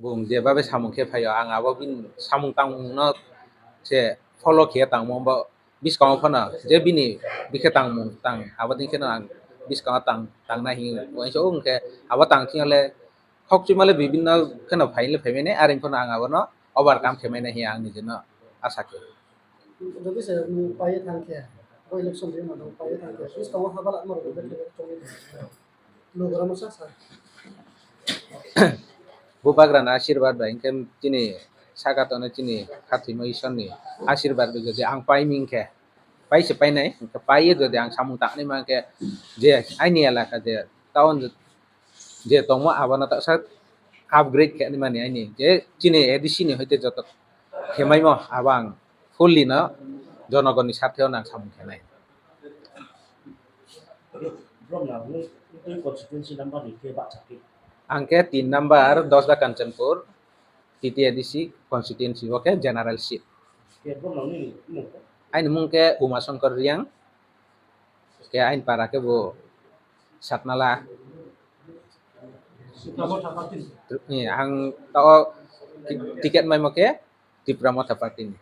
bung dia babe samung ke phayo ang abo bin samung tang no je follow ke tang mo ba biskang phana je bini bikhe tang mung tang abo din ke na ang biskang tang tang na hi wai so ung ke abo tang khingale khok chimale bibinno khana phaile phaimene aring phana ang abo no overcome khemene hi ang ni jeno asa ke যদি সে পায়ে থাকে ও ইলেকশন দিয়ে মানে পায়ে থাকে সুস কাম হাবাল আমার বলে চলে লোগরা মশা সা bupagrana आशीर्वाद ba ingke chini sagatone chini khathimo isoni आशीर्वाद bi jodi ang pai mingke pai se pai nai ingke pai jodi ang samung takni mangke je aini elaka je taon je tongmo abono tak sak upgrade ke ni mani aini je chini edisini hoite joto khemaimo abang fully no jonogoni satheo nang samung khenai Belum lah, ini konstitusi number ni ke bak sakit. angke 3 number 10 ba Kanchanpur titi edisi constituency oke general seat Ke belum lah ni ain mungke Uma Songkor Riang ke ain para ke bo Satnala সুপ্রামো থাকাতিন ni ang tao tiket mai mo ke di Pramod Thapati ni